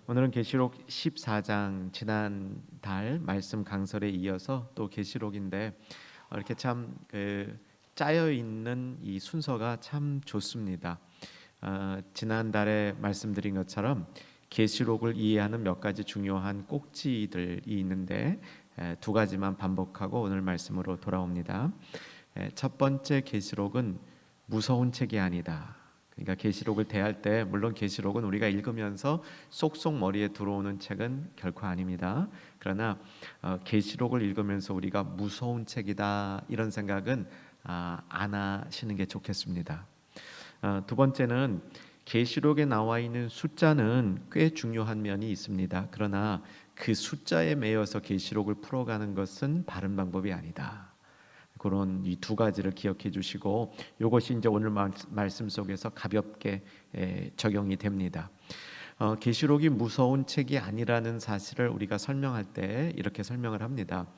오늘은 계시록 14장 지난달 말씀 강설에 이어서 또 계시록인데 이렇게 참 짜여 있는 이 순서가 참 좋습니다. 지난달에 말씀드린 것처럼 계시록을 이해하는 몇 가지 중요한 꼭지들이 있는데 두 가지만 반복하고 오늘 말씀으로 돌아옵니다. 첫 번째 계시록은 무서운 책이 아니다. 그러니까 계시록을 대할 때 물론 계시록은 우리가 읽으면서 쏙쏙 머리에 들어오는 책은 결코 아닙니다. 그러나 계시록을 읽으면서 우리가 무서운 책이다 이런 생각은 안 하시는 게 좋겠습니다. 두 번째는 계시록에 나와 있는 숫자는 꽤 중요한 면이 있습니다. 그러나 그 숫자에 매여서 계시록을 풀어가는 것은 바른 방법이 아니다. 그런 이 두 가지를 기억해 주시고 이것이 이제 오늘 말씀 속에서 가볍게 적용이 됩니다. 계시록이 무서운 책이 아니라는 사실을 우리가 설명할 때 이렇게 설명을 합니다.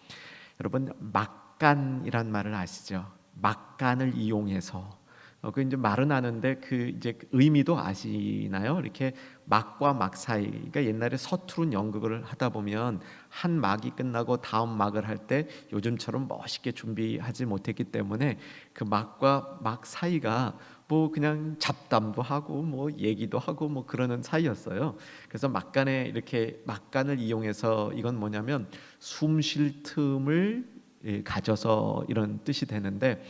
여러분 막간이란 말을 아시죠? 막간을 이용해서 그 이제 말은 아는데 그 이제 의미도 아시나요? 이렇게 막과 막 사이, 그러니까 옛날에 서투른 연극을 하다 보면 한 막이 끝나고 다음 막을 할 때 요즘처럼 멋있게 준비하지 못했기 때문에 그 막과 막 사이가 뭐 그냥 잡담도 하고 뭐 얘기도 하고 뭐 그러는 사이였어요. 그래서 막간에 이렇게 막간을 이용해서 이건 뭐냐면 숨 쉴 틈을 가져서 이런 뜻이 되는데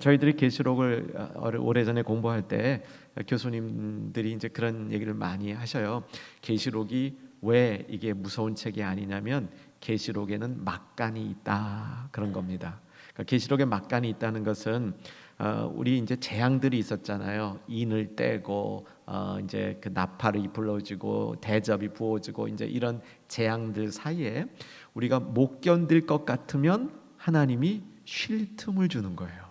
저희들이 계시록을 오래전에 공부할 때 교수님들이 이제 그런 얘기를 많이 하셔요. 계시록이 왜 이게 무서운 책이 아니냐면 계시록에는 막간이 있다 그런 겁니다. 그러니까 계시록에 막간이 있다는 것은 우리 이제 재앙들이 있었잖아요. 인을 떼고 이제 그 나팔이 불러지고 대접이 부어지고 이제 이런 재앙들 사이에 우리가 못 견딜 것 같으면 하나님이 쉴 틈을 주는 거예요.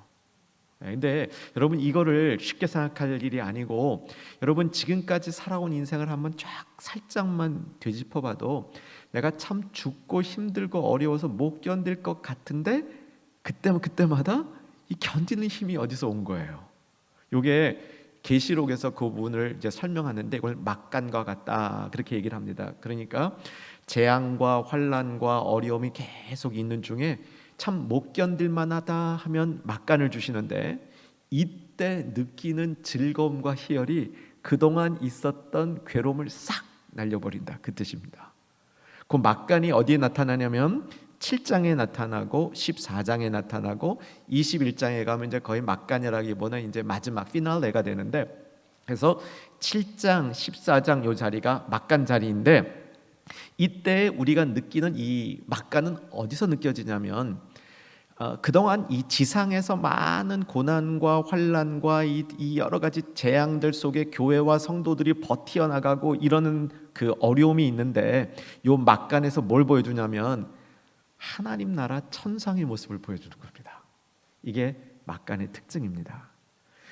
근데 여러분 이거를 쉽게 생각할 일이 아니고 여러분 지금까지 살아온 인생을 한번 쫙 살짝만 되짚어봐도 내가 참 죽고 힘들고 어려워서 못 견딜 것 같은데 그때마다 이 견디는 힘이 어디서 온 거예요? 이게 계시록에서 그 부분을 이제 설명하는데 이걸 막간과 같다 그렇게 얘기를 합니다. 그러니까 재앙과 환난과 어려움이 계속 있는 중에 참 못 견딜 만하다 하면 막간을 주시는데 이때 느끼는 즐거움과 희열이 그동안 있었던 괴로움을 싹 날려버린다 그 뜻입니다. 그 막간이 어디에 나타나냐면 7장에 나타나고 14장에 나타나고 21장에 가면 이제 거의 막간이라기보다는 이제 마지막 피날레가 되는데 그래서 7장 14장 요 자리가 막간 자리인데 이때 우리가 느끼는 이 막간은 어디서 느껴지냐면 그동안 이 지상에서 많은 고난과 환난과 이 여러 가지 재앙들 속에 교회와 성도들이 버티어나가고 이러는 그 어려움이 있는데 요 막간에서 뭘 보여주냐면 하나님 나라 천상의 모습을 보여주는 겁니다. 이게 막간의 특징입니다.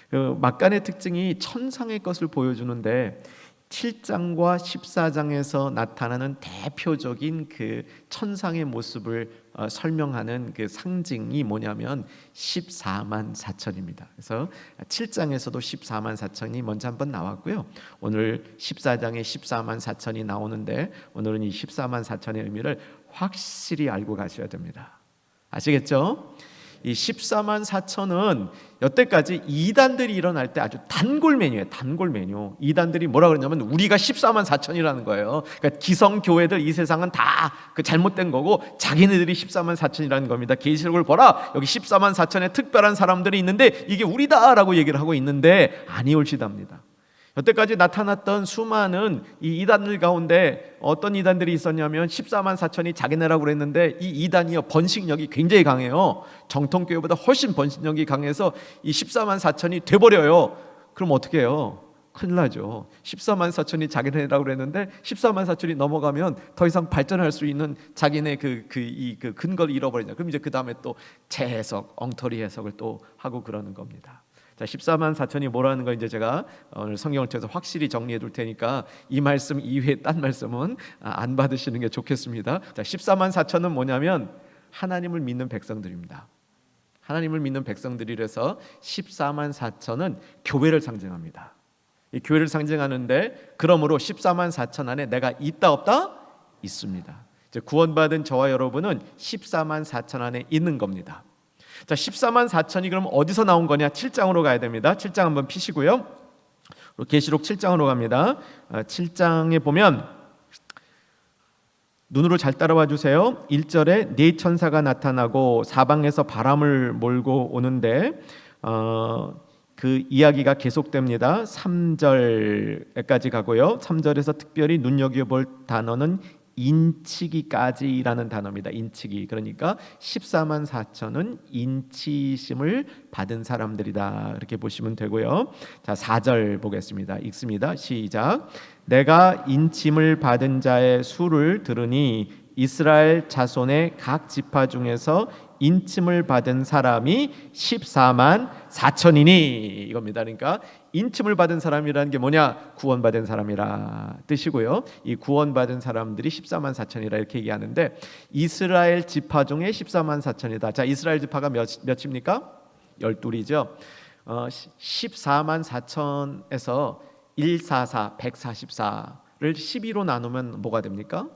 그 막간의 특징이 천상의 것을 보여주는데 7장과 14장에서 나타나는 대표적인 그 천상의 모습을 설명하는 그 상징이 뭐냐면 14만 4천입니다. 그래서 7장에서도 14만 4천이 먼저 한번 나왔고요. 오늘 14장에 14만 4천이 나오는데 오늘은 이 14만 4천의 의미를 확실히 알고 가셔야 됩니다. 아시겠죠? 이 14만 4천은 여태까지 이단들이 일어날 때 아주 단골 메뉴예요. 단골 메뉴. 이단들이 뭐라 그러냐면 우리가 14만 4천이라는 거예요. 그러니까 기성 교회들 이 세상은 다 그 잘못된 거고 자기네들이 14만 4천이라는 겁니다. 계시록을 보라. 여기 14만 4천의 특별한 사람들이 있는데 이게 우리다라고 얘기를 하고 있는데 아니올시답니다. 여태까지 나타났던 수많은 이 이단들 가운데 어떤 이단들이 있었냐면 14만 4천이 자기네라고 그랬는데 이 이단이요 번식력이 굉장히 강해요. 정통교회보다 훨씬 번식력이 강해서 이 14만 4천이 돼버려요. 그럼 어떻게 해요? 큰일 나죠. 14만 4천이 자기네라고 그랬는데 14만 4천이 넘어가면 더 이상 발전할 수 있는 자기네 그 근거를 잃어버리냐. 그럼 이제 그 다음에 또 재해석, 엉터리 해석을 또 하고 그러는 겁니다. 자, 14만 4천이 뭐라는 걸 이제 제가 오늘 성경을 통해서 확실히 정리해 둘 테니까 이 말씀 이외에 딴 말씀은 안 받으시는 게 좋겠습니다. 자, 14만 4천은 뭐냐면 하나님을 믿는 백성들입니다. 하나님을 믿는 백성들이라서 14만 4천은 교회를 상징합니다. 이 교회를 상징하는데, 그러므로 14만 4천 안에 내가 있다 없다? 있습니다. 이제 구원받은 저와 여러분은 14만 4천 안에 있는 겁니다. 자, 14만 4천이 그럼 어디서 나온 거냐? 7장으로 가야 됩니다. 7장 한번 피시고요. 계시록 7장으로 갑니다. 7장에 보면 눈으로 잘 따라와 주세요. 1절에 네 천사가 나타나고 사방에서 바람을 몰고 오는데 그 이야기가 계속됩니다. 3절까지 가고요. 3절에서 특별히 눈여겨볼 단어는 인치기까지라는 단어입니다. 인치기. 그러니까 14만 4천은 인치심을 받은 사람들이다, 이렇게 보시면 되고요. 자, 4절 보겠습니다. 읽습니다. 시작. 내가 인침을 받은 자의 수를 들으니 이스라엘 자손의 각 지파 중에서 인침을 받은 사람이 14만 4천이니, 이겁니다. 그러니까 인침을 받은 사람이라는 게 뭐냐? 구원받은 사람이라 뜻이고요. 이 구원받은 사람들이 14만 4천이라 이렇게 얘기하는데, 이스라엘 지파 중에 14만 4천이다. 자, 이스라엘 지파가 몇입니까? 12이죠. 14만 4천에서 144, 144를 12로 나누면 뭐가 됩니까?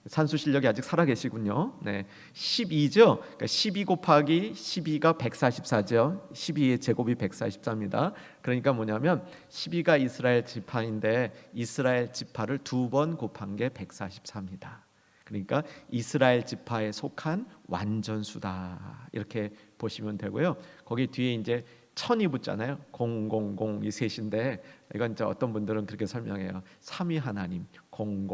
산수 실력이 아직 살아계시군요. 네, 12죠. 그러니까 12 곱하기 12가 144죠. 12의 제곱이 144입니다. 그러니까 뭐냐면 12가 이스라엘 지파인데 이스라엘 지파를 2번 곱한 게 144입니다. 그러니까 이스라엘 지파에 속한 완전수다, 이렇게 보시면 되고요. 거기 뒤에 이제 1000이 붙잖아요. 000 이 셋인데, 이건 이제 어떤 분들은 그렇게 설명해요. 3위 하나님 000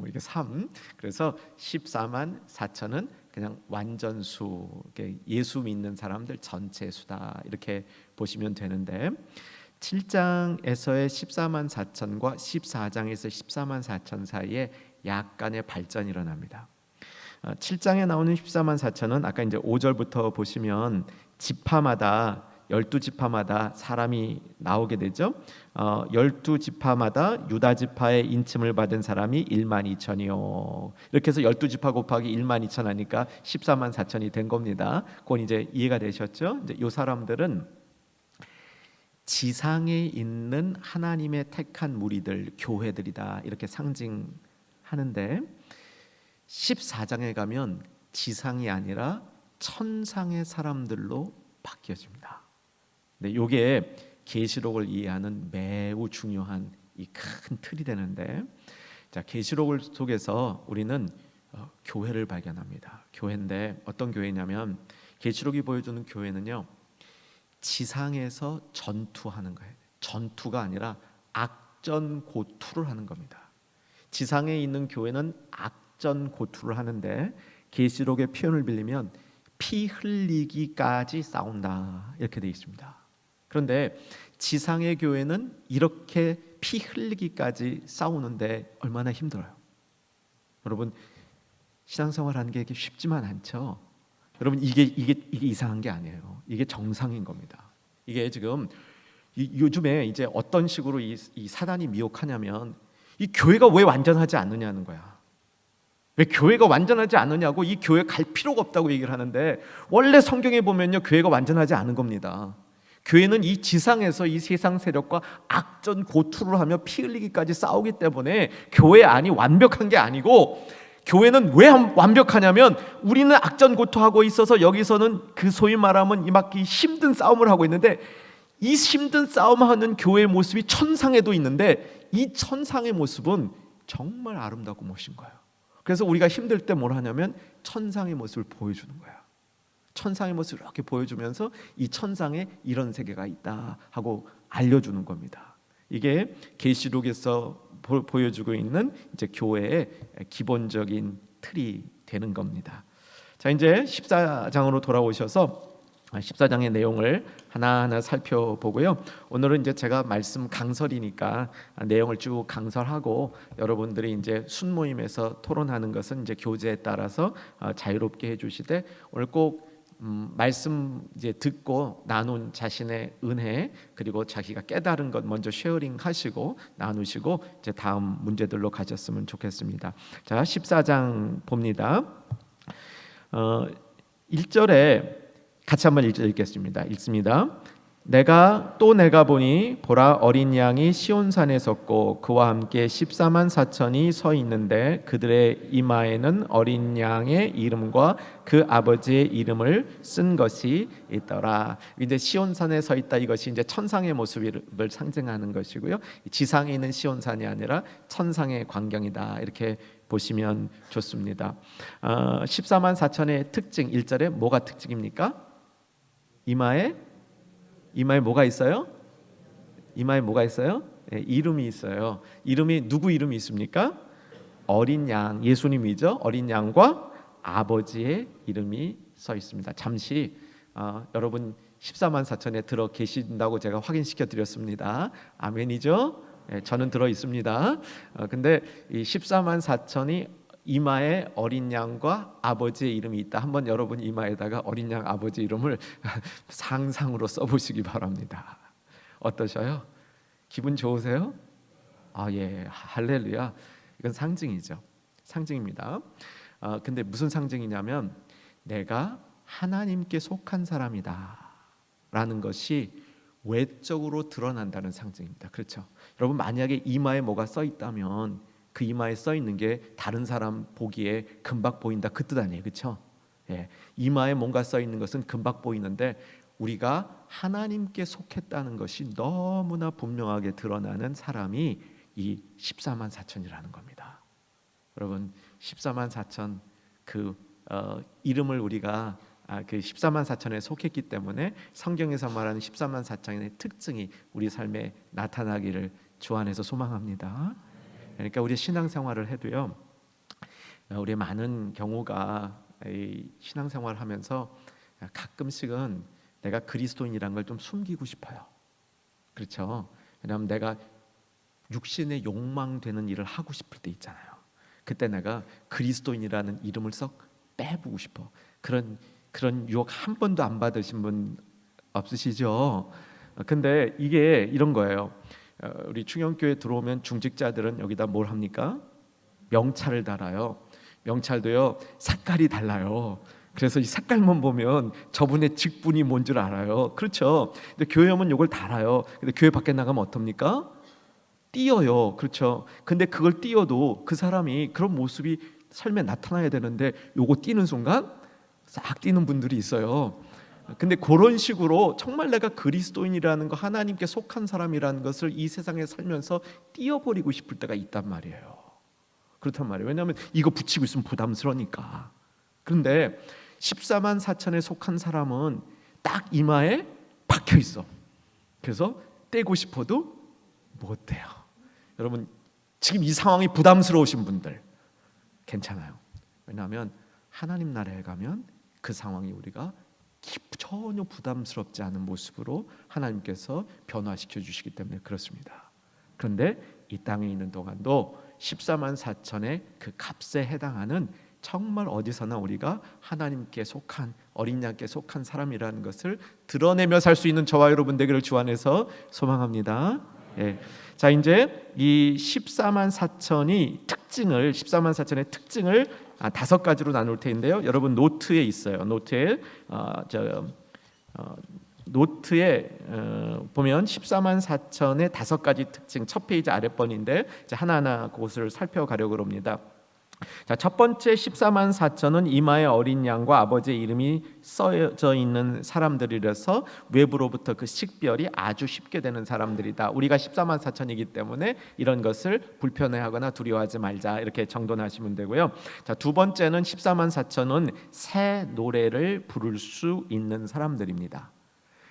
이게 3. 그래서 14만 4천은 그냥 완전수, 예수 믿는 사람들 전체 수다, 이렇게 보시면 되는데, 7장에서의 14만 4천과 14장에서 14만 4천 사이에 약간의 발전이 일어납니다. 7장에 나오는 14만 4천은 아까 이제 5절부터 보시면 지파마다 12지파마다 사람이 나오게 되죠. 12지파마다 유다 지파의 인침을 받은 사람이 1만 2천이요. 이렇게 해서 12지파 곱하기 1만 2천 하니까 14만 4천이 된 겁니다. 그건 이제 이해가 되셨죠? 이제 이 사람들은 지상에 있는 하나님의 택한 무리들, 교회들이다, 이렇게 상징하는데, 14장에 가면 지상이 아니라 천상의 사람들로 바뀌어집니다. 네, 이게 계시록을 이해하는 매우 중요한 이 큰 틀이 되는데, 자, 계시록을 속에서 우리는 교회를 발견합니다. 교회인데 어떤 교회냐면, 계시록이 보여주는 교회는요, 지상에서 전투하는 거예요. 전투가 아니라 악전고투를 하는 겁니다. 지상에 있는 교회는 악전고투를 하는데, 계시록의 표현을 빌리면 피 흘리기까지 싸운다, 이렇게 되어 있습니다. 그런데 지상의 교회는 이렇게 피 흘리기까지 싸우는데 얼마나 힘들어요. 여러분, 신앙생활하는 게 쉽지만 않죠. 여러분, 이게 이상한 게 아니에요. 이게 정상인 겁니다. 이게 지금 요즘에 이제 어떤 식으로 이 사단이 미혹하냐면, 이 교회가 왜 완전하지 않느냐는 거야. 왜 교회가 완전하지 않느냐고, 이 교회 갈 필요가 없다고 얘기를 하는데, 원래 성경에 보면요, 교회가 완전하지 않은 겁니다. 교회는 이 지상에서 이 세상 세력과 악전 고투를 하며 피 흘리기까지 싸우기 때문에 교회 안이 완벽한 게 아니고, 교회는 왜 완벽하냐면, 우리는 악전 고투하고 있어서 여기서는 그 소위 말하면 이 힘든 싸움을 하고 있는데, 이 힘든 싸움하는 교회의 모습이 천상에도 있는데, 이 천상의 모습은 정말 아름답고 멋진 거예요. 그래서 우리가 힘들 때 뭘 하냐면 천상의 모습을 보여주는 거야. 천상의 모습을 이렇게 보여주면서 이 천상에 이런 세계가 있다 하고 알려주는 겁니다. 이게 계시록에서 보여주고 있는 이제 교회의 기본적인 틀이 되는 겁니다. 자, 이제 14장으로 돌아오셔서 14장의 내용을 하나하나 살펴보고요. 오늘은 이제 제가 말씀 강설이니까 내용을 쭉 강설하고, 여러분들이 이제 순모임에서 토론하는 것은 이제 교재에 따라서 자유롭게 해주시되, 오늘 꼭 말씀 이제 듣고 나눈 자신의 은혜, 그리고 자기가 깨달은 것 먼저 쉐어링하시고 나누시고 이제 다음 문제들로 가셨으면 좋겠습니다. 자, 14장 봅니다. 1절에 같이 한번 읽겠습니다. 읽습니다. 내가 보니 보라 어린 양이 시온산에 섰고 그와 함께 14만 4천이 서 있는데 그들의 이마에는 어린 양의 이름과 그 아버지의 이름을 쓴 것이 있더라. 이제 시온산에 서 있다, 이것이 이제 천상의 모습을 상징하는 것이고요. 지상에 있는 시온산이 아니라 천상의 광경이다, 이렇게 보시면 좋습니다. 14만 4천의 특징, 1절에 뭐가 특징입니까? 이마에 뭐가 있어요? 이마에 뭐가 있어요? 네, 이름이 있어요. 이름이, 누구 이름이 있습니까? 어린 양, 예수님이죠. 어린 양과 아버지의 이름이 써 있습니다. 잠시 여러분 14만 4천에 들어 계신다고 제가 확인시켜 드렸습니다. 아멘이죠? 네, 저는 들어 있습니다. 근데 이 14만 4천이 이마에 어린 양과 아버지의 이름이 있다. 한번 여러분 이마에다가 어린 양 아버지 이름을 상상으로 써보시기 바랍니다. 어떠셔요? 기분 좋으세요? 예, 할렐루야. 이건 상징이죠. 상징입니다. 근데 무슨 상징이냐면 내가 하나님께 속한 사람이다 라는 것이 외적으로 드러난다는 상징입니다. 그렇죠? 여러분, 만약에 이마에 뭐가 써 있다면 그 이마에 써 있는 게 다른 사람 보기에 금방 보인다, 그 뜻 아니에요, 그렇죠? 예, 이마에 뭔가 써 있는 것은 금방 보이는데 우리가 하나님께 속했다는 것이 너무나 분명하게 드러나는 사람이 이 14만 4천이라는 겁니다. 여러분, 14만 4천 그 이름을 우리가 그 14만 4천에 속했기 때문에 성경에서 말하는 14만 4천의 특징이 우리 삶에 나타나기를 주 안에서 소망합니다. 그러니까 우리 신앙생활을 해도요, 우리 많은 경우가 이 신앙생활을 하면서 가끔씩은 내가 그리스도인이라는 걸 좀 숨기고 싶어요. 그렇죠? 왜냐하면 내가 육신의 욕망되는 일을 하고 싶을 때 있잖아요. 그때 내가 그리스도인이라는 이름을 썩 빼보고 싶어. 그런 유혹 한 번도 안 받으신 분 없으시죠? 근데 이게 이런 거예요. 우리 충영교회 들어오면 중직자들은 여기다 뭘 합니까? 명찰을 달아요. 명찰도요, 색깔이 달라요. 그래서 이 색깔만 보면 저분의 직분이 뭔 줄 알아요. 그렇죠? 근데 교회 오면 이걸 달아요. 근데 교회 밖에 나가면 어떻습니까? 띄어요. 그렇죠? 근데 그걸 띄어도 그 사람이 그런 모습이 삶에 나타나야 되는데 요거 띄는 순간 싹 띄는 분들이 있어요. 근데 그런 식으로 정말 내가 그리스도인이라는 거, 하나님께 속한 사람이라는 것을 이 세상에 살면서 띄어버리고 싶을 때가 있단 말이에요. 그렇단 말이에요. 왜냐하면 이거 붙이고 있으면 부담스러우니까. 그런데 14만 4천에 속한 사람은 딱 이마에 박혀 있어. 그래서 떼고 싶어도 못 떼요. 여러분, 지금 이 상황이 부담스러우신 분들 괜찮아요. 왜냐하면 하나님 나라에 가면 그 상황이 우리가 전혀 부담스럽지 않은 모습으로 하나님께서 변화시켜 주시기 때문에 그렇습니다. 그런데 이 땅에 있는 동안도 14만 4천의 그 값에 해당하는 정말 어디서나 우리가 하나님께 속한, 어린 양께 속한 사람이라는 것을 드러내며 살 수 있는 저와 여러분 되기를 주 안에서 소망합니다. 예. 자, 이제 이 14만 4천이 특징을, 14만 4천의 특징을 5가지로 나눌 텐데요. 여러분 노트에 있어요. 노트에 보면 14만 4천의 5가지 특징, 첫 페이지 아랫번인데 하나하나 그것을 살펴가려고 합니다. 자, 첫 번째 14만 4천은 이마에 어린 양과 아버지의 이름이 써져 있는 사람들이라서 외부로부터 그 식별이 아주 쉽게 되는 사람들이다. 우리가 14만 4천이기 때문에 이런 것을 불편해하거나 두려워하지 말자, 이렇게 정돈하시면 되고요. 자, 두 번째는 14만 4천은 새 노래를 부를 수 있는 사람들입니다.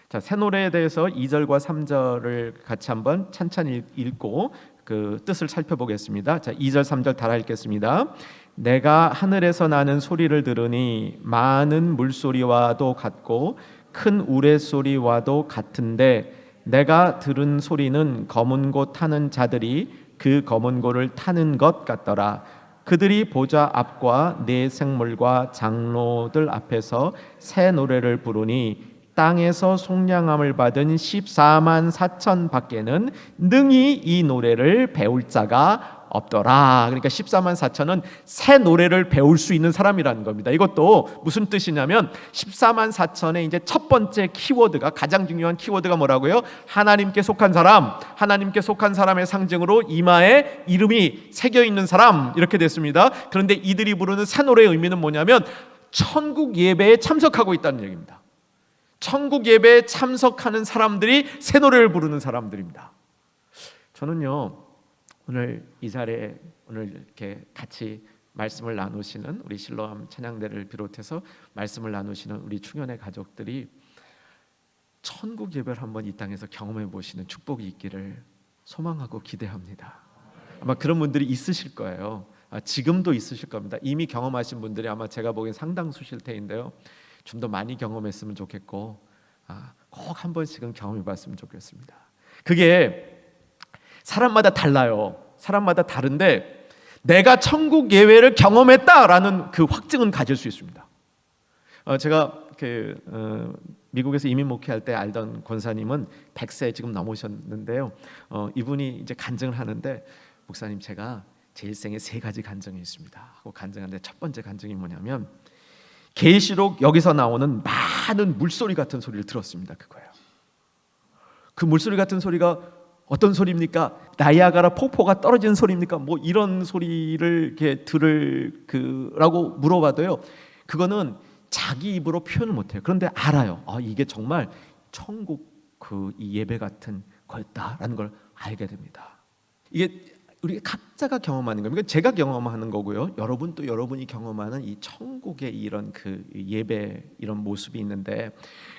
자, 새 노래에 대해서 2절과 3절을 같이 한번 찬찬히 읽고 그 뜻을 살펴보겠습니다. 자, 2절 3절 다 읽겠습니다. 내가 하늘에서 나는 소리를 들으니 많은 물소리와도 같고 큰 우레소리와도 같은데 내가 들은 소리는 검은 고 타는 자들이 그 검은 고를 타는 것 같더라. 그들이 보좌 앞과 네 생물과 장로들 앞에서 새 노래를 부르니 땅에서 속량함을 받은 14만 4천 밖에는 능히 이 노래를 배울 자가 없더라. 그러니까 14만 4천은 새 노래를 배울 수 있는 사람이라는 겁니다. 이것도 무슨 뜻이냐면 14만 4천의 이제 첫 번째 키워드가, 가장 중요한 키워드가 뭐라고요? 하나님께 속한 사람, 하나님께 속한 사람의 상징으로 이마에 이름이 새겨 있는 사람, 이렇게 됐습니다. 그런데 이들이 부르는 새 노래의 의미는 뭐냐면 천국 예배에 참석하고 있다는 얘기입니다. 천국 예배에 참석하는 사람들이 새 노래를 부르는 사람들입니다. 저는요, 오늘 이 자리에 오늘 이렇게 같이 말씀을 나누시는 우리 실로암 찬양대를 비롯해서 말씀을 나누시는 우리 충현의 가족들이 천국 예배를 한번 이 땅에서 경험해 보시는 축복이 있기를 소망하고 기대합니다. 아마 그런 분들이 있으실 거예요. 지금도 있으실 겁니다. 이미 경험하신 분들이 아마 제가 보기엔 상당수실 테인데요, 좀 더 많이 경험했으면 좋겠고 꼭 한 번씩은 경험해 봤으면 좋겠습니다. 그게 사람마다 달라요. 사람마다 다른데 내가 천국 예배를 경험했다라는 그 확증은 가질 수 있습니다. 제가 미국에서 이민 목회할 때 알던 권사님은 100세 지금 넘으셨는데요, 이분이 이제 간증을 하는데, 목사님 제가 제 일생에 3가지 간증이 있습니다 하고 간증하는데, 첫 번째 간증이 뭐냐면 계시록 여기서 나오는 많은 물소리 같은 소리를 들었습니다. 그거예요. 그 물소리 같은 소리가 어떤 소리입니까? 나이아가라 폭포가 떨어지는 소리입니까? 뭐 이런 소리를 이렇게 라고 물어봐도요, 그거는 자기 입으로 표현을 못해요. 그런데 알아요. 이게 정말 천국 이 예배 같은 거였다라는 걸 알게 됩니다. 이게 우리 각자가 경험하는 겁니다. 제가 경험하는 거고요, 여러분 또 여러분이 경험하는 이 천국의 이런 예배, 이런 모습이 있는데,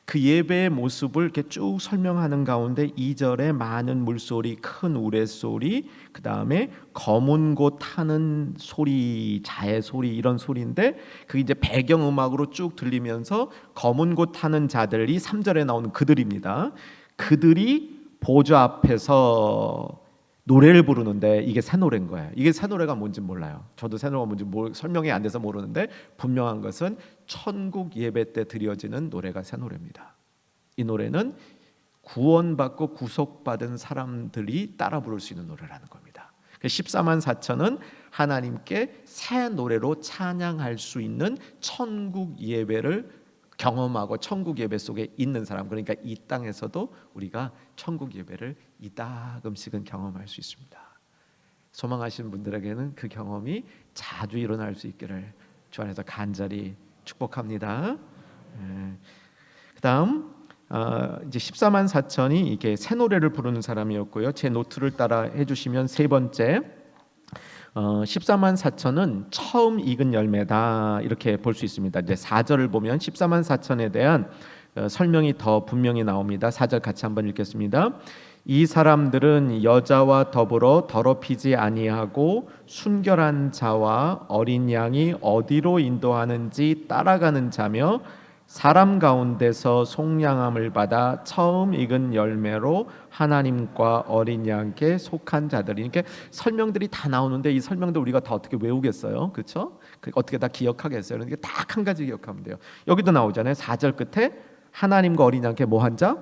그 예배의 모습을 이렇게 쭉 설명하는 가운데 2절에 많은 물소리, 큰 우레소리, 그 다음에 검은 곳 타는 소리, 자의 소리, 이런 소리인데, 그게 이제 배경음악으로 쭉 들리면서 검은 곳 타는 자들이 3절에 나오는 그들입니다. 그들이 보좌 앞에서 노래를 부르는데, 이게 새 노래인 거예요. 이게 새 노래가 뭔지 몰라요. 저도 새 노래가 뭔지 설명이 안 돼서 모르는데, 분명한 것은 천국 예배 때 드려지는 노래가 새 노래입니다. 이 노래는 구원받고 구속받은 사람들이 따라 부를 수 있는 노래라는 겁니다. 14만 4천은 하나님께 새 노래로 찬양할 수 있는 천국 예배를 경험하고 천국 예배 속에 있는 사람, 그러니까 이 땅에서도 우리가 천국 예배를 이따금씩은 경험할 수 있습니다. 소망하시는 분들에게는 그 경험이 자주 일어날 수 있기를 주 안에서 간절히 축복합니다. 그다음 이제 14만 4천이 이게 새 노래를 부르는 사람이었고요. 제 노트를 따라 해주시면 세 번째, 14만 4천은 처음 익은 열매다, 이렇게 볼 수 있습니다. 이제 4절을 보면 14만 4천에 대한 설명이 더 분명히 나옵니다. 4절 같이 한번 읽겠습니다. 이 사람들은 여자와 더불어 더럽히지 아니하고 순결한 자와 어린 양이 어디로 인도하는지 따라가는 자며 사람 가운데서 속량함을 받아 처음 익은 열매로 하나님과 어린 양께 속한 자들이. 이렇게 설명들이 다 나오는데, 이 설명들 우리가 다 어떻게 외우겠어요? 그렇죠? 어떻게 다 기억하겠어요? 그러니까 딱 한 가지 기억하면 돼요. 여기도 나오잖아요. 4절 끝에 하나님과 어린 양께 뭐 한 자?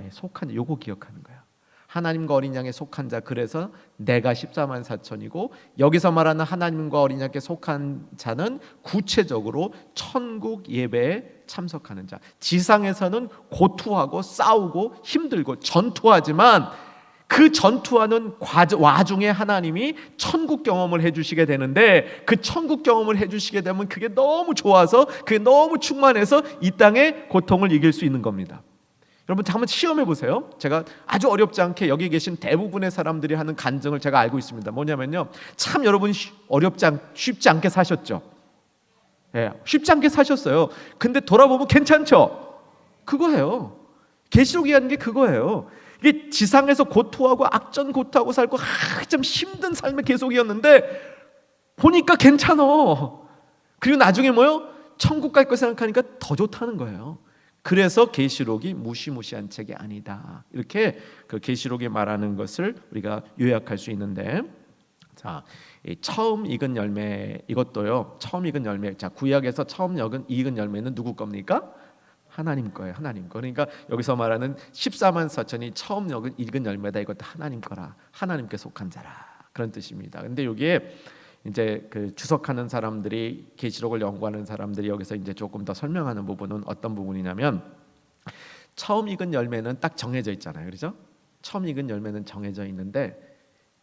속한 자. 요거 기억하는 거예요. 하나님과 어린 양에 속한 자. 그래서 내가 14만 4천이고, 여기서 말하는 하나님과 어린 양께 속한 자는 구체적으로 천국 예배에 참석하는 자. 지상에서는 고투하고 싸우고 힘들고 전투하지만, 그 전투하는 와중에 하나님이 천국 경험을 해주시게 되는데, 그 천국 경험을 해주시게 되면 그게 너무 좋아서, 그게 너무 충만해서 이 땅의 고통을 이길 수 있는 겁니다. 여러분 한번 시험해 보세요. 제가 아주 어렵지 않게 여기 계신 대부분의 사람들이 하는 간증을 제가 알고 있습니다. 뭐냐면요, 참 여러분 쉽지 않게 사셨죠. 쉽지 않게 사셨어요. 근데 돌아보면 괜찮죠. 그거예요. 계시록이 하는 게 그거예요. 이게 지상에서 고통하고 악전 고통하고 살고 좀 힘든 삶의 계속이었는데 보니까 괜찮아. 그리고 나중에 뭐요? 천국 갈 거 생각하니까 더 좋다는 거예요. 그래서 계시록이 무시무시한 책이 아니다, 이렇게 그 계시록이 말하는 것을 우리가 요약할 수 있는데, 자, 처음 익은 열매, 이것도요, 처음 익은 열매. 자, 구약에서 처음 익은 열매는 누구 겁니까? 하나님 거예요. 하나님 거. 그러니까 여기서 말하는 14만 4천이 처음 익은 열매다, 이것도 하나님 거라, 하나님께 속한 자라. 그런 뜻입니다. 근데 여기에 이제 그 주석하는 사람들이, 계시록을 연구하는 사람들이 여기서 이제 조금 더 설명하는 부분은 어떤 부분이냐면, 처음 익은 열매는 딱 정해져 있잖아요, 그렇죠? 처음 익은 열매는 정해져 있는데,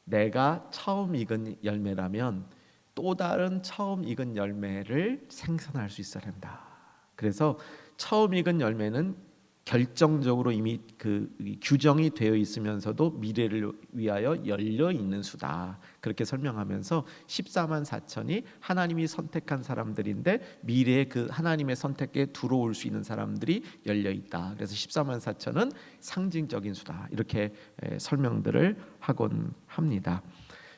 내가 처음 익은 열매라면 또 다른 처음 익은 열매를 생산할 수 있어야 한다. 그래서 처음 익은 열매는 결정적으로 이미 그 규정이 되어 있으면서도 미래를 위하여 열려 있는 수다. 그렇게 설명하면서 14만 4천이 하나님이 선택한 사람들인데 미래에 그 하나님의 선택에 들어올 수 있는 사람들이 열려 있다. 그래서 14만 4천은 상징적인 수다. 이렇게 설명들을 하곤 합니다.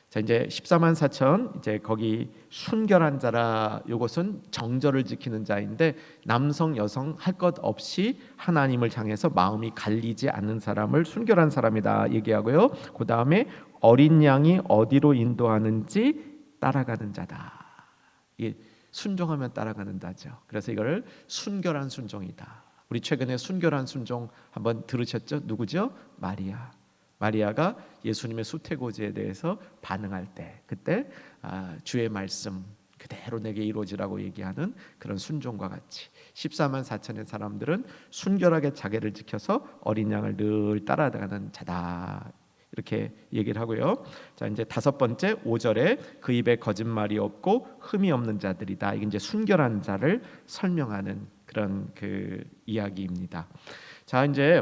자, 이제 14만 4천, 이제 거기 순결한 자라, 요것은 정절을 지키는 자인데, 남성 여성 할 것 없이 하나님을 향해서 마음이 갈리지 않는 사람을 순결한 사람이다 얘기하고요. 그 다음에 어린 양이 어디로 인도하는지 따라가는 자다. 이게 순종하면 따라가는 자죠. 그래서 이거를 순결한 순종이다. 우리 최근에 순결한 순종 한번 들으셨죠? 누구죠? 마리아가 예수님의 수태고지에 대해서 반응할 때, 그때 주의 말씀 그대로 내게 이루어지라고 얘기하는 그런 순종과 같이 14만 4천의 사람들은 순결하게 자기를 지켜서 어린 양을 늘 따라가는 자다. 이렇게 얘기를 하고요. 자, 이제 다섯 번째 5절에 그 입에 거짓말이 없고 흠이 없는 자들이다. 이게 이제 순결한 자를 설명하는 그런 그 이야기입니다. 자, 이제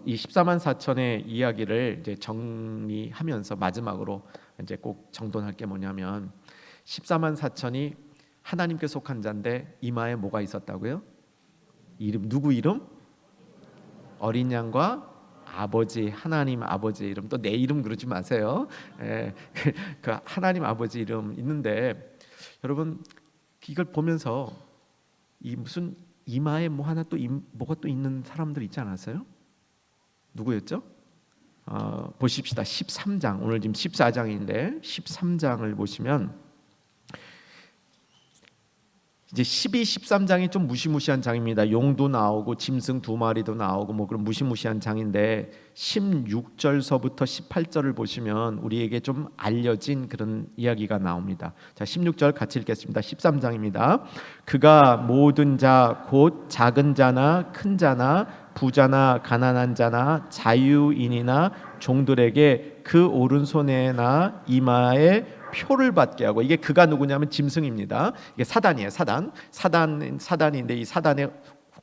이 14만 4천의 이야기를 이제 정리하면서 마지막으로 이제 꼭 정돈할 게 뭐냐면, 14만 4천이 하나님께 속한 자인데 이마에 뭐가 있었다고요? 이름, 누구 이름? 어린 양과 아버지, 하나님 아버지 이름. 또 내 이름 그러지 마세요. 그 하나님 아버지 이름 있는데, 여러분 이걸 보면서 이 무슨 이마에 뭐 하나 또 뭐가 또 있는 사람들 있지 않았어요? 누구였죠? 보십시다. 13장, 오늘 지금 14장인데 13장을 보시면 이제 12, 13장이 좀 무시무시한 장입니다. 용도 나오고 짐승 두 마리도 나오고 뭐 그런 무시무시한 장인데, 16절서부터 18절을 보시면 우리에게 좀 알려진 그런 이야기가 나옵니다. 자, 16절 같이 읽겠습니다. 13장입니다. 그가 모든 자 곧 작은 자나 큰 자나 부자나 가난한 자나 자유인이나 종들에게 그 오른손에나 이마에 표를 받게 하고, 이게 그가 누구냐면 짐승입니다. 이게 사단이에요. 사단인데 이 사단의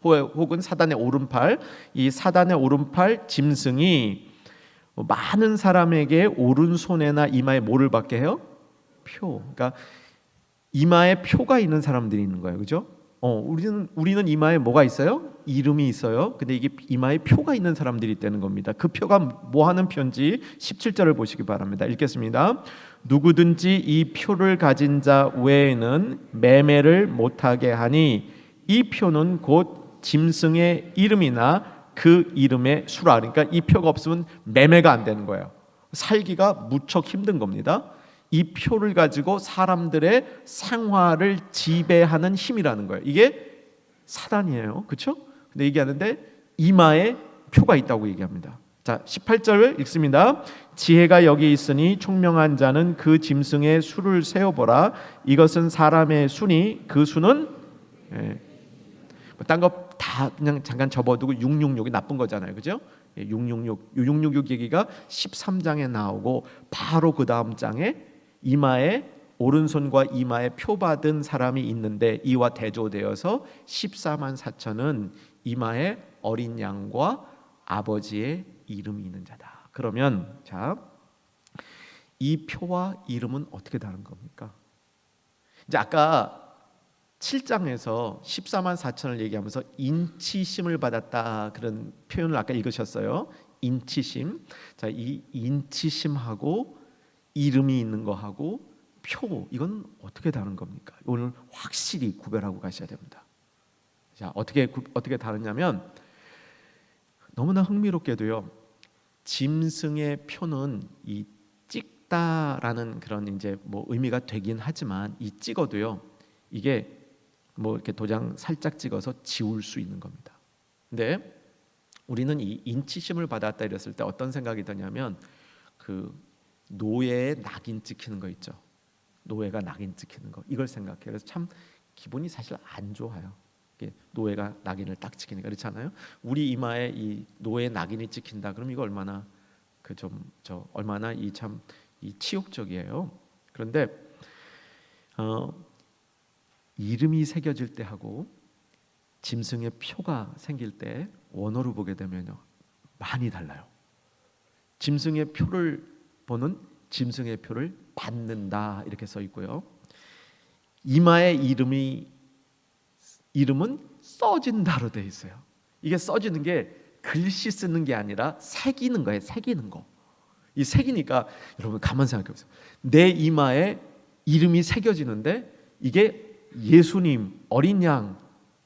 혹은 사단의 오른팔, 이 사단의 오른팔 짐승이 많은 사람에게 오른손에나 이마에 뭐를 받게 해요? 표. 그러니까 이마에 표가 있는 사람들이 있는 거예요. 그죠? 우리는 이마에 뭐가 있어요? 이름이 있어요. 근데 이게 이마에 표가 있는 사람들이 있다는 겁니다. 그 표가 뭐 하는 표인지 17절을 보시기 바랍니다. 읽겠습니다. 누구든지 이 표를 가진 자 외에는 매매를 못하게 하니 이 표는 곧 짐승의 이름이나 그 이름의 수라. 그러니까 이 표가 없으면 매매가 안 되는 거예요. 살기가 무척 힘든 겁니다. 이 표를 가지고 사람들의 생활을 지배하는 힘이라는 거예요. 이게 사단이에요. 그렇죠? 근데 얘기하는데 이마에 표가 있다고 얘기합니다. 자, 18절 읽습니다. 지혜가 여기 있으니 총명한 자는 그 짐승의 수를 세어보라. 이것은 사람의 수니 그 수는 딴 거 다 그냥 잠깐 접어두고 666이 나쁜 거잖아요. 그죠? 666 얘기가 13장에 나오고, 바로 그 다음 장에 이마에 오른손과 이마에 표 받은 사람이 있는데, 이와 대조되어서 14만 4천은 이마에 어린 양과 아버지의 이름이 있는 자다. 그러면 자, 이 표와 이름은 어떻게 다른 겁니까? 이제 아까 7장에서 14만 4천을 얘기하면서 인치심을 받았다, 그런 표현을 아까 읽으셨어요. 인치심. 자, 이 인치심하고 이름이 있는 거하고 표, 이건 어떻게 다른 겁니까? 오늘 확실히 구별하고 가셔야 됩니다. 자, 어떻게 다르냐면, 너무나 흥미롭게도요, 짐승의 표는 이 찍다라는 그런 이제 뭐 의미가 되긴 하지만, 이 찍어도요, 이게 뭐 이렇게 도장 살짝 찍어서 지울 수 있는 겁니다. 근데 우리는 이 인치심을 받았다 이랬을 때 어떤 생각이 드냐면, 그 노예의 낙인 찍히는 거 있죠. 노예가 낙인 찍히는 거, 이걸 생각해요. 그래서 참 기분이 사실 안 좋아요. 노예가 낙인을 딱 찍히니까. 그렇잖아요. 우리 이마에 이 노예 낙인이 찍힌다. 그럼 이거 얼마나 얼마나 이 치욕적이에요. 그런데 이름이 새겨질 때 하고 짐승의 표가 생길 때 원어로 보게 되면요, 많이 달라요. 짐승의 표를 보는 짐승의 표를 받는다 이렇게 써 있고요. 이마에 이름은 써진다로 돼 있어요. 이게 써지는 게 글씨 쓰는 게 아니라 새기는 거예요. 새기는 거. 이 새기니까 여러분 가만 생각해 보세요. 내 이마에 이름이 새겨지는데 이게 예수님, 어린 양,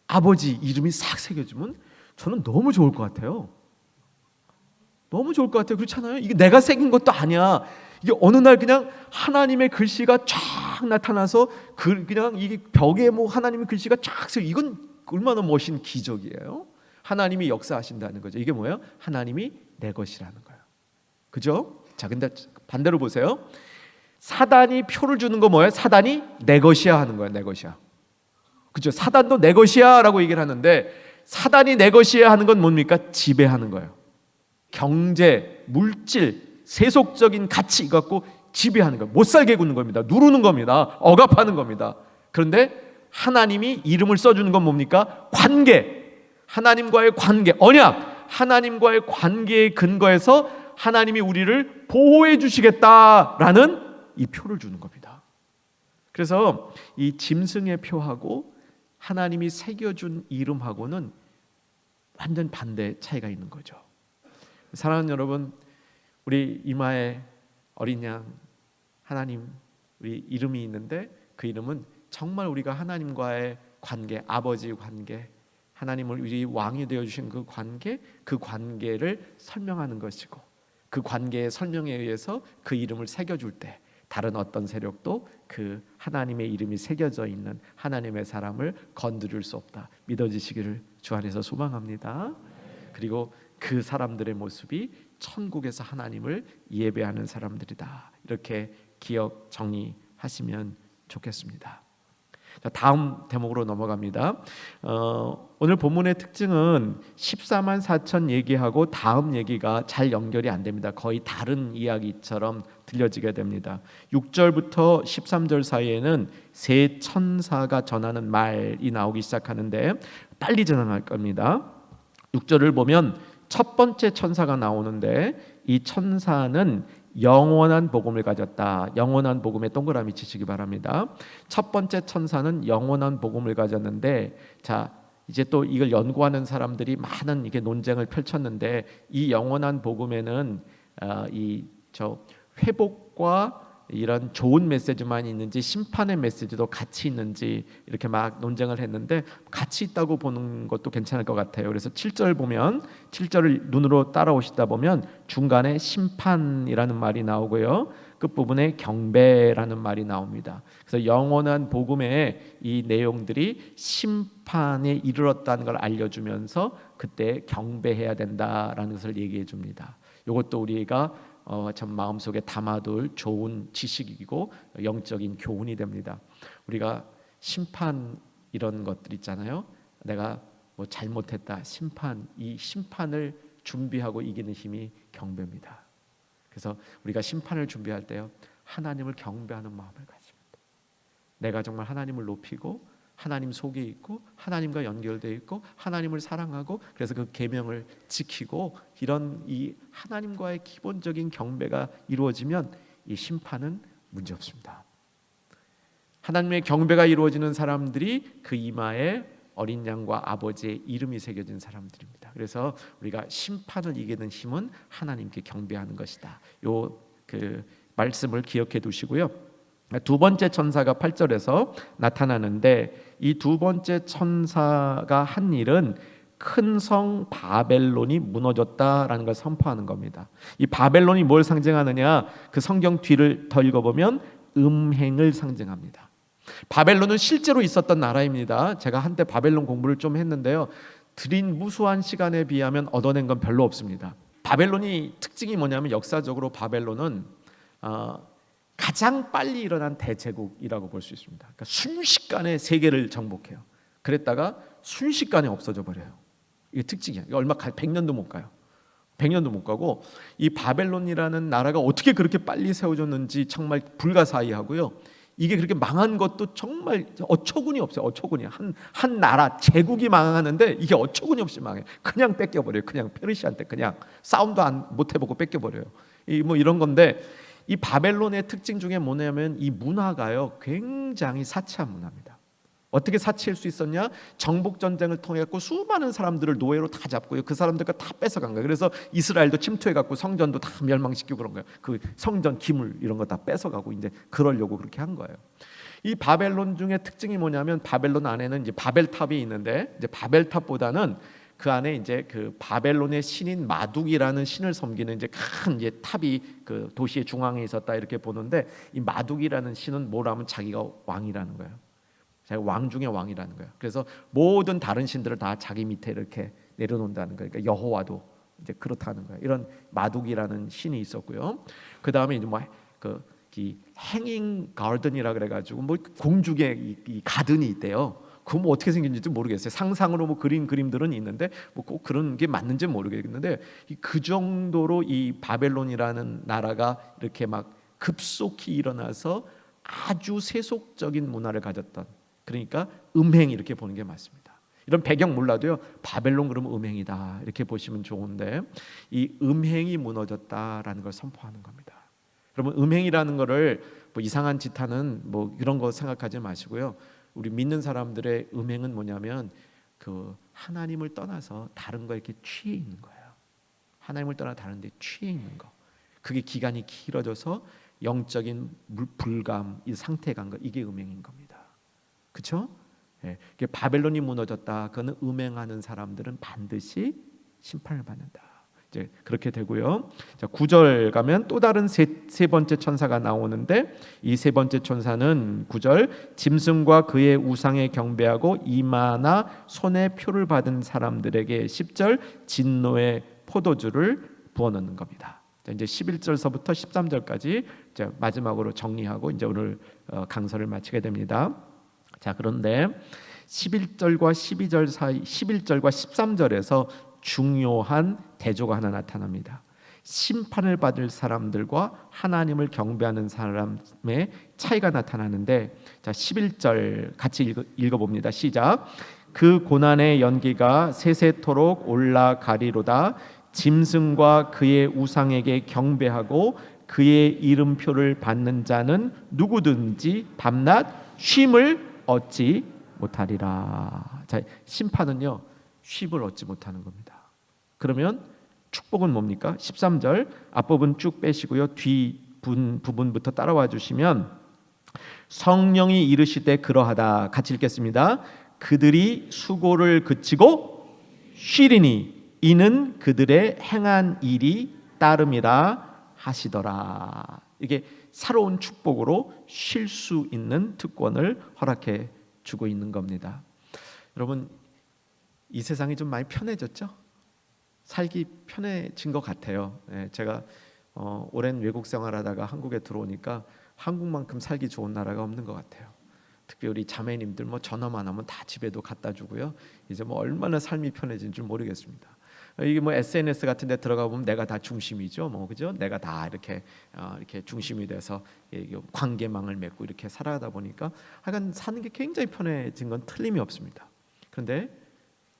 아버지 이름이 싹 새겨지면 저는 너무 좋을 것 같아요. 너무 좋을 것 같아요. 그렇잖아요. 이게 내가 새긴 것도 아니야. 이게 어느 날 그냥 하나님의 글씨가 쫙 나타나서 그냥 이게 벽에 뭐 하나님의 글씨가 쫙 써. 이건 얼마나 멋진 기적이에요. 하나님이 역사하신다는 거죠. 이게 뭐예요? 하나님이 내 것이라는 거예요. 그죠? 자, 근데 반대로 보세요. 사단이 표를 주는 거 뭐예요? 사단이 내 것이야 하는 거예요. 내 것이야. 그죠? 사단도 내 것이야 라고 얘기를 하는데, 사단이 내 것이야 하는 건 뭡니까? 지배하는 거예요. 경제, 물질, 세속적인 가치 갖고 지배하는 거예요. 못 살게 구는 겁니다. 누르는 겁니다. 억압하는 겁니다. 그런데 하나님이 이름을 써주는 건 뭡니까? 관계, 하나님과의 관계, 언약, 하나님과의 관계의 근거에서 하나님이 우리를 보호해 주시겠다라는 이 표를 주는 겁니다. 그래서 이 짐승의 표하고 하나님이 새겨준 이름하고는 완전 반대 차이가 있는 거죠. 사랑하는 여러분, 우리 이마에 어린 양 하나님 우리 이름이 있는데, 그 이름은 정말 우리가 하나님과의 관계, 아버지 관계, 하나님을 우리 왕이 되어주신 그 관계, 그 관계를 설명하는 것이고, 그 관계의 설명에 의해서 그 이름을 새겨줄 때 다른 어떤 세력도 그 하나님의 이름이 새겨져 있는 하나님의 사람을 건드릴 수 없다 믿어지시기를 주 안에서 소망합니다. 그리고 그 사람들의 모습이 천국에서 하나님을 예배하는 사람들이다, 이렇게 기억 정리하시면 좋겠습니다. 자, 다음 대목으로 넘어갑니다. 오늘 본문의 특징은 14만 4천 얘기하고 다음 얘기가 잘 연결이 안 됩니다. 거의 다른 이야기처럼 들려지게 됩니다. 6절부터 13절 사이에는 세 천사가 전하는 말이 나오기 시작하는데 빨리 전할 겁니다. 6절을 보면 첫 번째 천사가 나오는데, 이 천사는 영원한 복음을 가졌다. 영원한 복음에 동그라미 치시기 바랍니다. 첫 번째 천사는 영원한 복음을 가졌는데, 자, 이제 또 이걸 연구하는 사람들이 많은 이게 논쟁을 펼쳤는데, 이 영원한 복음에는 회복과 이런 좋은 메시지만 있는지 심판의 메시지도 같이 있는지 이렇게 막 논쟁을 했는데, 같이 있다고 보는 것도 괜찮을 것 같아요. 그래서 7절 보면, 7절을 눈으로 따라오시다 보면 중간에 심판이라는 말이 나오고요, 끝부분에 경배라는 말이 나옵니다. 그래서 영원한 복음의 이 내용들이 심판에 이르렀다는 걸 알려주면서 그때 경배해야 된다라는 것을 얘기해 줍니다. 이것도 우리가 참 마음속에 담아둘 좋은 지식이고 영적인 교훈이 됩니다. 우리가 심판 이런 것들 있잖아요. 내가 뭐 잘못했다, 이 심판을 준비하고 이기는 힘이 경배입니다. 그래서 우리가 심판을 준비할 때요, 하나님을 경배하는 마음을 가집니다. 내가 정말 하나님을 높이고 하나님 속에 있고 하나님과 연결되어 있고 하나님을 사랑하고, 그래서 그 계명을 지키고, 이런 이 하나님과의 기본적인 경배가 이루어지면 이 심판은 문제 없습니다. 하나님의 경배가 이루어지는 사람들이 그 이마에 어린 양과 아버지의 이름이 새겨진 사람들입니다. 그래서 우리가 심판을 이기는 힘은 하나님께 경배하는 것이다. 그 말씀을 기억해 두시고요. 두 번째 천사가 8절에서 나타나는데, 이 두 번째 천사가 한 일은 큰 성 바벨론이 무너졌다라는 걸 선포하는 겁니다. 이 바벨론이 뭘 상징하느냐? 그 성경 뒤를 더 읽어보면 음행을 상징합니다. 바벨론은 실제로 있었던 나라입니다. 제가 한때 바벨론 공부를 좀 했는데요, 들인 무수한 시간에 비하면 얻어낸 건 별로 없습니다. 바벨론이 특징이 뭐냐면, 역사적으로 바벨론은 가장 빨리 일어난 대제국이라고 볼 수 있습니다. 그러니까 순식간에 세계를 정복해요. 그랬다가 순식간에 없어져 버려요. 이게 특징이야. 이거 얼마 100년도 못 가요. 100년도 못 가고 이 바벨론이라는 나라가 어떻게 그렇게 빨리 세워졌는지 정말 불가사의하고요. 이게 그렇게 망한 것도 정말 어처구니 없어요. 어처구니. 한 나라 제국이 망하는데 이게 어처구니 없이 망해. 그냥 뺏겨버려요. 그냥 페르시아한테 그냥 싸움도 못 해보고 뺏겨버려요. 뭐 이런 건데, 이 바벨론의 특징 중에 뭐냐면 이 문화가요, 굉장히 사치한 문화입니다. 어떻게 사치할 수 있었냐? 정복 전쟁을 통해 갖고 수많은 사람들을 노예로 다 잡고요, 그 사람들과 다 뺏어간 거예요. 그래서 이스라엘도 침투해 갖고 성전도 다 멸망시키고 그런 거예요. 그 성전 기물 이런 거 다 뺏어가고 이제 그러려고 그렇게 한 거예요. 이 바벨론 중에 특징이 뭐냐면, 바벨론 안에는 이제 바벨탑이 있는데, 이제 바벨탑보다는 그 안에 이제 그 바벨론의 신인 마둑이라는 신을 섬기는 이제 큰 이제 탑이 그 도시의 중앙에 있었다, 이렇게 보는데, 이 마둑이라는 신은 뭐라면 자기가 왕이라는 거예요. 자기 왕 중에 왕이라는 거예요. 그래서 모든 다른 신들을 다 자기 밑에 이렇게 내려놓는다는 거예요. 그러니까 여호와도 이제 그렇다는 거예요. 이런 마둑이라는 신이 있었고요. 그 다음에 이제 이 행잉 가든이라 그래가지고 뭐 공중에 이 가든이 있대요. 그거 뭐 어떻게 생긴지 모르겠어요. 상상으로 뭐 그린 그림들은 있는데 뭐 꼭 그런 게 맞는지 모르겠는데, 그 정도로 이 바벨론이라는 나라가 이렇게 막 급속히 일어나서 아주 세속적인 문화를 가졌던, 그러니까 음행 이렇게 보는 게 맞습니다. 이런 배경 몰라도요, 바벨론 그러면 음행이다 이렇게 보시면 좋은데, 이 음행이 무너졌다라는 걸 선포하는 겁니다. 여러분, 음행이라는 거를 뭐 이상한 짓 하는 뭐 이런 거 생각하지 마시고요. 우리 믿는 사람들의 음행은 뭐냐면, 그 하나님을 떠나서 다른 거에 이렇게 취해 있는 거예요. 하나님을 떠나 다른 데 취해 있는 거. 그게 기간이 길어져서 영적인 불감, 이 상태에 간 거, 이게 음행인 겁니다. 그렇죠? 예, 바벨론이 무너졌다. 그거는 음행하는 사람들은 반드시 심판을 받는다. 이제 그렇게 되고요. 자, 9절 가면 또 다른 세 번째 천사가 나오는데, 이 세 번째 천사는 9절, 짐승과 그의 우상에 경배하고 이마나 손에 표를 받은 사람들에게 10절 진노의 포도주를 부어넣는 겁니다. 자, 이제 11절서부터 13절까지 마지막으로 정리하고 이제 오늘 강설을 마치게 됩니다. 자, 그런데 11절과 12절 사이, 11절과 13절에서 중요한 대조가 하나 나타납니다. 심판을 받을 사람들과 하나님을 경배하는 사람의 차이가 나타나는데, 자, 11절 같이 읽어봅니다. 시작. 그 고난의 연기가 세세토록 올라가리로다. 짐승과 그의 우상에게 경배하고 그의 이름표를 받는 자는 누구든지 밤낮 쉼을 얻지 못하리라. 자, 심판은요, 쉼을 얻지 못하는 겁니다. 그러면 축복은 뭡니까? 13절 앞부분 쭉 빼시고요, 뒤 부분부터 따라와 주시면, 성령이 이르시되 그러하다. 같이 읽겠습니다. 그들이 수고를 그치고 쉬리니 이는 그들의 행한 일이 따름이라 하시더라. 이게 새로운 축복으로 쉴 수 있는 특권을 허락해 주고 있는 겁니다. 여러분, 이 세상이 좀 많이 편해졌죠? 살기 편해진 것 같아요. 제가 오랜 외국 생활하다가 한국에 들어오니까 한국만큼 살기 좋은 나라가 없는 것 같아요. 특히 우리 자매님들 뭐 전화만 하면 다 집에도 갖다 주고요. 이제 뭐 얼마나 삶이 편해진 줄 모르겠습니다. 이게 뭐 SNS 같은 데 들어가 보면 내가 다 중심이죠. 뭐 그죠? 내가 다 이렇게 중심이 돼서 관계망을 맺고 이렇게 살아가다 보니까 하여간 사는 게 굉장히 편해진 건 틀림이 없습니다. 그런데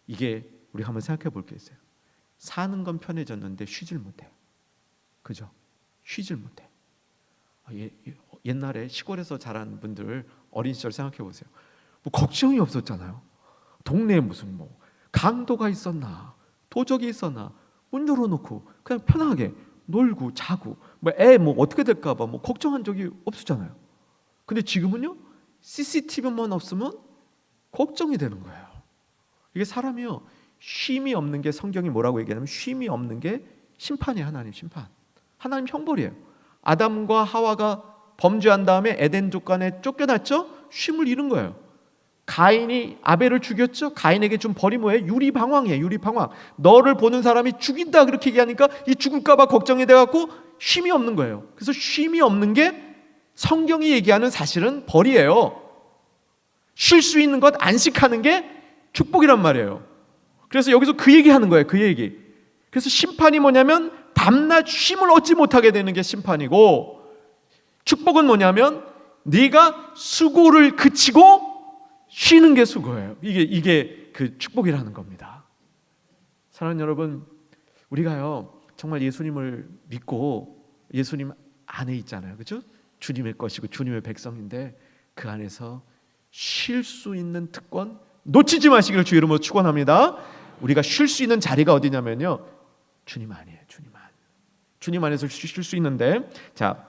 이게 우리 한번 생각해 볼 게 있어요. 사는 건 편해졌는데 쉬질 못해요. 그죠? 쉬질 못해. 옛날에 시골에서 자란 분들 어린 시절 생각해 보세요. 뭐 걱정이 없었잖아요. 동네에 무슨 뭐 강도가 있었나, 도적이 있었나, 문 열어놓고 그냥 편하게 놀고 자고, 뭐 애 뭐 어떻게 될까봐 뭐 걱정한 적이 없었잖아요. 근데 지금은요, CCTV만 없으면 걱정이 되는 거예요. 이게 사람이요, 쉼이 없는 게, 성경이 뭐라고 얘기하냐면 쉼이 없는 게 심판이에요. 하나님 심판, 하나님 형벌이에요. 아담과 하와가 범죄한 다음에 에덴 족간에 쫓겨났죠? 쉼을 잃은 거예요. 가인이 아벨을 죽였죠. 가인에게 준 벌이 뭐예요? 유리방황이에요. 유리방황. 너를 보는 사람이 죽인다 그렇게 얘기하니까 이 죽을까 봐 걱정이 돼갖고 쉼이 없는 거예요. 그래서 쉼이 없는 게 성경이 얘기하는 사실은 벌이에요. 쉴 수 있는 것, 안식하는 게 축복이란 말이에요. 그래서 여기서 그 얘기하는 거예요. 그 얘기. 그래서 심판이 뭐냐면 밤낮 쉼을 얻지 못하게 되는 게 심판이고, 축복은 뭐냐면 네가 수고를 그치고 쉬는 게 수고예요. 이게 그 축복이라는 겁니다. 사랑하는 여러분, 우리가요 정말 예수님을 믿고 예수님 안에 있잖아요. 그렇죠? 주님의 것이고 주님의 백성인데 그 안에서 쉴 수 있는 특권 놓치지 마시기를 주 이름으로 축원합니다. 우리가 쉴 수 있는 자리가 어디냐면요, 주님 안이에요. 주님 안에서 쉴 수 있는데, 자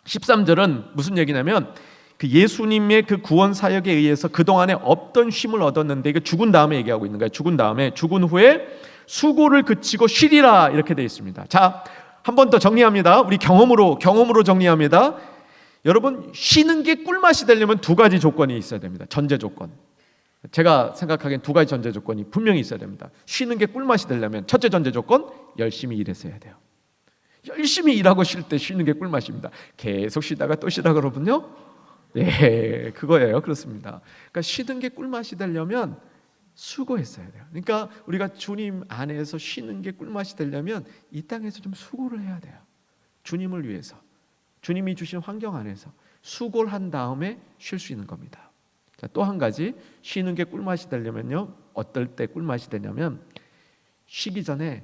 13절은 무슨 얘기냐면 그 예수님의 그 구원 사역에 의해서 그동안에 없던 쉼을 얻었는데, 이게 죽은 다음에 얘기하고 있는 거예요. 죽은 후에 수고를 그치고 쉬리라 이렇게 되어 있습니다. 자, 한 번 더 정리합니다. 우리 경험으로 정리합니다. 여러분, 쉬는 게 꿀맛이 되려면 두 가지 조건이 있어야 됩니다. 전제 조건. 제가 생각하기엔 두 가지 전제 조건이 분명히 있어야 됩니다. 쉬는 게 꿀맛이 되려면 첫째 전제 조건, 열심히 일했어야 돼요. 열심히 일하고 쉴 때 쉬는 게 꿀맛입니다. 계속 쉬다가 또 쉬다 그러면요, 네, 그거예요. 그렇습니다. 그러니까 쉬는 게 꿀맛이 되려면 수고했어야 돼요. 그러니까 우리가 주님 안에서 쉬는 게 꿀맛이 되려면 이 땅에서 좀 수고를 해야 돼요. 주님을 위해서, 주님이 주신 환경 안에서 수고를 한 다음에 쉴 수 있는 겁니다. 자, 또 한 가지, 쉬는 게 꿀맛이 되려면요, 어떨 때 꿀맛이 되냐면 쉬기 전에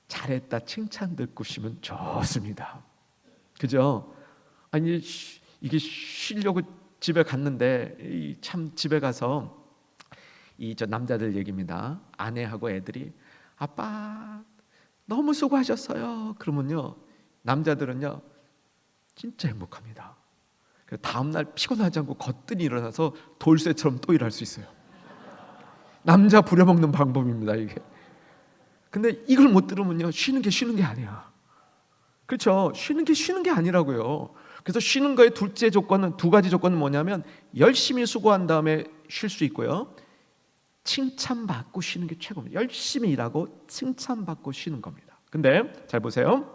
잘했다 칭찬 듣고 쉬면 좋습니다. 그죠? 아니 이게 쉬려고 집에 갔는데 참 집에 가서 저 남자들 얘기입니다. 아내하고 애들이 아빠 너무 수고하셨어요. 그러면요, 남자들은요 진짜 행복합니다. 다음날 피곤하지 않고 거뜬히 일어나서 돌쇠처럼 또 일할 수 있어요. 남자 부려먹는 방법입니다 이게. 근데 이걸 못 들으면요, 쉬는 게 아니야. 그렇죠? 쉬는 게 아니라고요. 그래서 쉬는 거의 둘째 조건은, 두 가지 조건은 뭐냐면 열심히 수고한 다음에 쉴 수 있고요, 칭찬받고 쉬는 게 최고입니다. 열심히 일하고 칭찬받고 쉬는 겁니다. 근데 잘 보세요.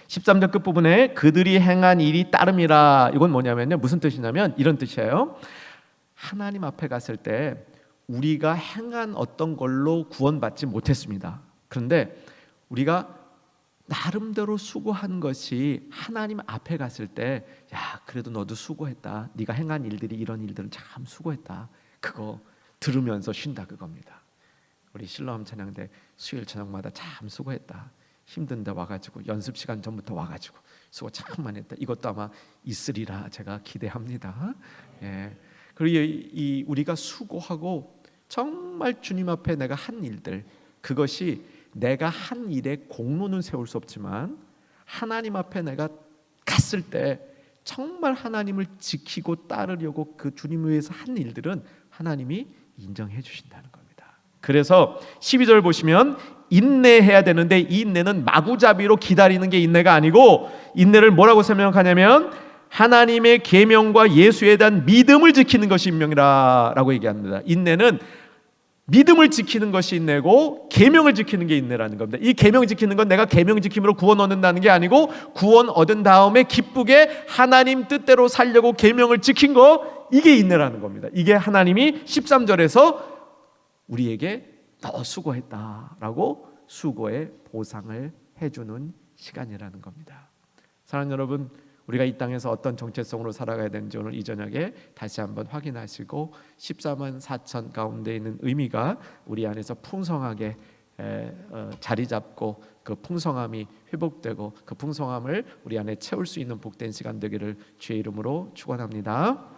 13절 끝부분에 그들이 행한 일이 따름이라, 이건 뭐냐면요, 무슨 뜻이냐면 이런 뜻이에요. 하나님 앞에 갔을 때 우리가 행한 어떤 걸로 구원받지 못했습니다. 그런데 우리가 나름대로 수고한 것이 하나님 앞에 갔을 때, 야 그래도 너도 수고했다, 네가 행한 일들이 이런 일들은 참 수고했다, 그거 들으면서 쉰다 그겁니다. 우리 실로암 찬양대 수요일 저녁마다 참 수고했다, 힘든데 와가지고 연습 시간 전부터 와가지고 수고 참 많이 했다, 이것도 아마 있으리라 제가 기대합니다. 예. 그리고 우리가 수고하고 정말 주님 앞에 내가 한 일들, 그것이 내가 한 일에 공로는 세울 수 없지만 하나님 앞에 내가 갔을 때 정말 하나님을 지키고 따르려고 그 주님을 위해서 한 일들은 하나님이 인정해 주신다는 겁니다. 그래서 12절 보시면 인내해야 되는데, 이 인내는 마구잡이로 기다리는 게 인내가 아니고, 인내를 뭐라고 설명하냐면 하나님의 계명과 예수에 대한 믿음을 지키는 것이 인명이라고 얘기합니다. 인내는 믿음을 지키는 것이 인내고 계명을 지키는 게 인내라는 겁니다. 이 계명 지키는 건 내가 계명 지킴으로 구원 얻는다는 게 아니고, 구원 얻은 다음에 기쁘게 하나님 뜻대로 살려고 계명을 지킨 거, 이게 인내라는 겁니다. 이게 하나님이 13절에서 우리에게 너 수고했다라고 수고의 보상을 해주는 시간이라는 겁니다. 사랑하는 여러분, 우리가 이 땅에서 어떤 정체성으로 살아가야 되는지 오늘 이 저녁에 다시 한번 확인하시고 14만 4천 가운데 있는 의미가 우리 안에서 풍성하게 자리 잡고 그 풍성함이 회복되고 그 풍성함을 우리 안에 채울 수 있는 복된 시간 되기를 주의 이름으로 축원합니다.